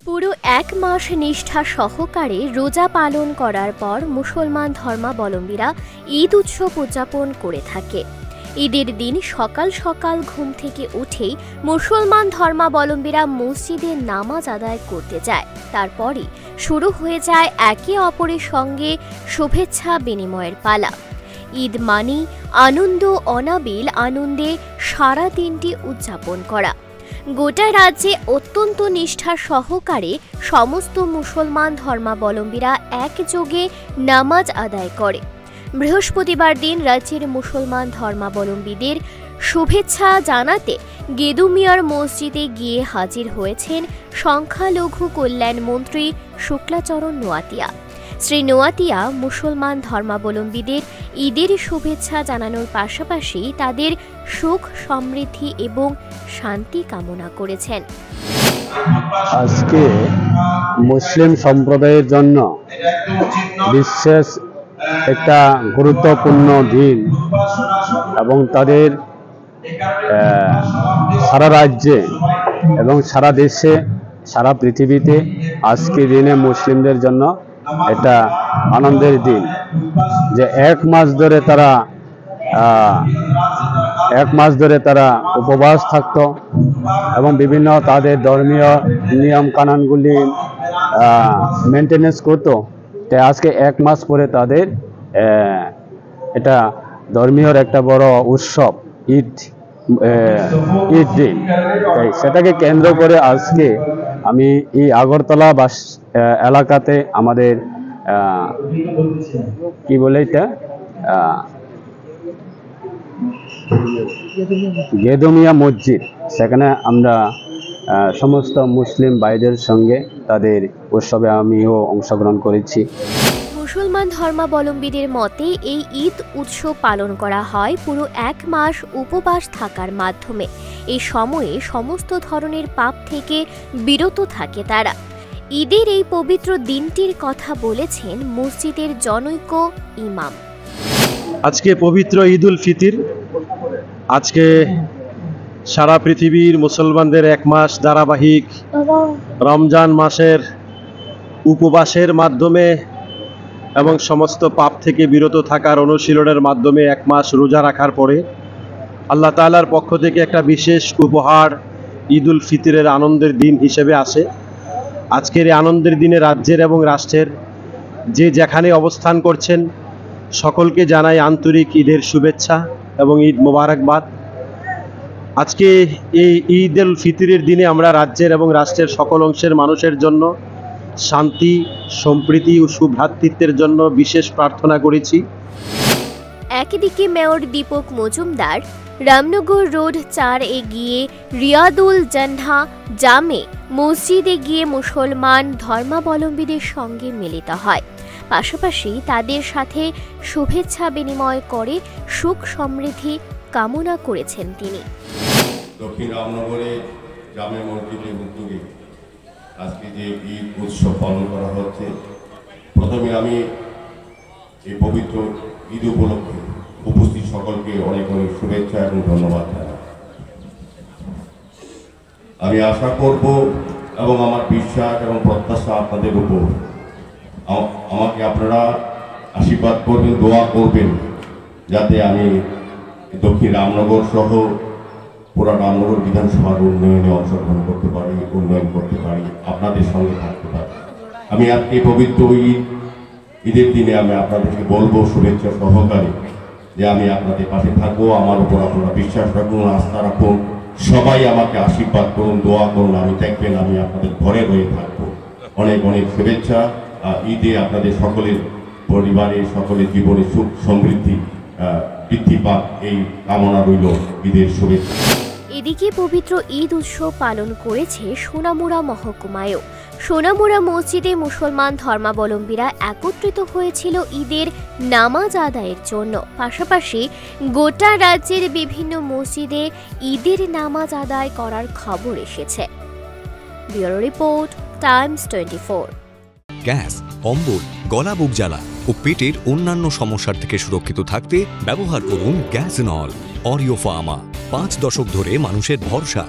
পুরো এক মাস নিষ্ঠা সহকারে রোজা পালন করার পর মুসলমান ধর্মাবলম্বীরা ঈদ উৎসব উদযাপন করে থাকে। ঈদের দিন সকাল সকাল ঘুম থেকে উঠেই মুসলমান ধর্মাবলম্বীরা মসজিদে নামাজ আদায় করতে যায়। তারপরই শুরু হয়ে যায় একে অপরের সঙ্গে শুভেচ্ছা বিনিময়ের পালা। ঈদ মানেই আনন্দ, অনাবিল আনন্দে সারা দিনটি উদযাপন করা। গোটা রাজ্যে অত্যন্ত নিষ্ঠা সহকারে সমস্ত মুসলমান ধর্মাবলম্বীরা একযোগে নামাজ আদায় করে। বৃহস্পতিবার দিন রাজ্যের মুসলমান ধর্মাবলম্বীদের শুভেচ্ছা জানাতে গেদুমিয়ার মসজিদে গিয়ে হাজির হয়েছেন সংখ্যালঘু কল্যাণ মন্ত্রী শুক্লাচরণ নোয়াতিয়া। শ্রী নোয়াতিয়া মুসলমান ধর্মাবলম্বীদের ঈদের শুভেচ্ছা জানানোর পাশাপাশি তাদের সুখ, সমৃদ্ধি এবং শান্তি কামনা করেছেন। আজকে মুসলিম সম্প্রদায়ের জন্য বিশেষ একটা গুরুত্বপূর্ণ দিন এবং তাদের সারা রাজ্যে এবং সারা দেশে, সারা পৃথিবীতে আজকে দিনে মুসলিমদের জন্য এটা আনন্দের দিন যে এক মাস ধরে তারা উপবাস থাকতো এবং বিভিন্ন তাদের ধর্মীয় নিয়ম কানুনগুলি মেনটেনেন্স করতো। তাই আজকে এক মাস পরে তাদের এটা ধর্মীয় একটা বড় উৎসব ঈদ দিন। তাই সেটাকে কেন্দ্র করে আজকে আমি এই আগরতলা এলাকাতে আমাদের কি বলে এটা গেদুমিয়া মসজিদ, সেখানে আমরা সমস্ত মুসলিম ভাইদের সঙ্গে তাদের উৎসবে আমিও অংশগ্রহণ করেছি। মুসলমান ধর্মাবলম্বীদের মতে এই ঈদ উৎসব পালন করা হয় পুরো এক মাস উপবাস থাকার মাধ্যমে। এই সময়ে সমস্ত ধরনের পাপ থেকে বিরত থাকে তারা। ঈদের এই পবিত্র দিনটির কথা বলেছেন মসজিদের জনৈক ইমাম। আজকে পবিত্র ঈদ উল ফিতর। আজকে সারা পৃথিবীর মুসলমানদের এক মাস ধারাবাহিক রমজান মাসের উপবাসের মাধ্যমে এবং সমস্ত পাপ থেকে বিরত থাকার অনুশীলনের মাধ্যমে এক মাস রোজা রাখার পরে আল্লাহ তাআলার পক্ষ থেকে একটা বিশেষ উপহার ঈদ উল ফিতরের আনন্দের দিন হিসেবে আসে। আজকের এই আনন্দের দিনে রাজ্যের এবং রাষ্ট্রের যে যেখানে অবস্থান করছেন সকলকে জানাই আন্তরিক ঈদের শুভেচ্ছা এবং ঈদ মোবারকবাদ। আজকে এই ঈদ উল ফিতরের দিনে আমরা রাজ্যের এবং রাষ্ট্রের সকল অংশের মানুষের জন্য শান্তি, সম্প্রীতি ও সুভ্রাতৃত্বের জন্য বিশেষ প্রার্থনা করেছি। একদিকে মেয়র দীপক মজুমদার রামনগর রোড 4 এ গিয়ে রিয়াদুল জান্নাহ জামে মসজিদে গিয়ে মুসলমান ধর্মাবলম্বীদের সঙ্গে মিলিত হয়। পাশাপাশি তাদের সাথে শুভেচ্ছা বিনিময় করে সুখ সমৃদ্ধি কামনা করেছেন তিনি। দক্ষিণ রামনগরে জামে মসজিদের উদ্যোগে আজকে যে ঈদ উৎসব পালন করা হচ্ছে, প্রথমে আমি এই পবিত্র ঈদ উপলক্ষে উপস্থিত সকলকে অনেক অনেক শুভেচ্ছা এবং ধন্যবাদ জানাই। আমি আশা করব এবং আমার বিশ্বাস এবং প্রত্যাশা আপনাদের উপর, আমাকে আপনারা আশীর্বাদ করবেন, দোয়া করবেন যাতে আমি দক্ষিণ রামনগর সহ পুরা রামনগর বিধানসভার উন্নয়নে অংশগ্রহণ করতে পারি, উন্নয়ন করতে পারি, আপনাদের সঙ্গে থাকতে পারি। আমি আজকে পবিত্র ঈদের দিনে আমি আপনাদেরকে বলবো শুভেচ্ছা সহকারে যে আমি আপনাদের পাশে থাকবো। আমার উপর আপনারা বিশ্বাস রাখুন, আস্থা রাখুন, সবাই আমাকে আশীর্বাদ করুন, দোয়া করুন। আমি দেখবেন আমি আপনাদের ঘরে রয়ে থাকবো। অনেক অনেক শুভেচ্ছা। ঈদে আপনাদের সকলের পরিবারে, সকলের জীবনে সুখ সমৃদ্ধি বৃদ্ধি পাক এই কামনা রইল। ঈদের শুভেচ্ছা। এদিকে পবিত্র ঈদ উৎসব পালন করেছে সোনামুড়া মহকুমায়ও। সোনামুড়া মসজিদে মুসলমান ধর্মাবলম্বীরা একত্রিত হয়েছিল ঈদের নামাজ আদায়ের জন্য। পাশাপাশি গোটা রাজ্যের বিভিন্ন মসজিদে ঈদের নামাজ আদায় করার খবর এসেছে। Bureau report, Times 24। গ্যাস, অম্বল, গলা বুক জ্বালা ও পেটের অন্যান্য সমস্যার থেকে সুরক্ষিত থাকতে ব্যবহার করুন গ্যাসনল অরিও ফার্মা। 5 দশক ধরে মানুষের ভরসা।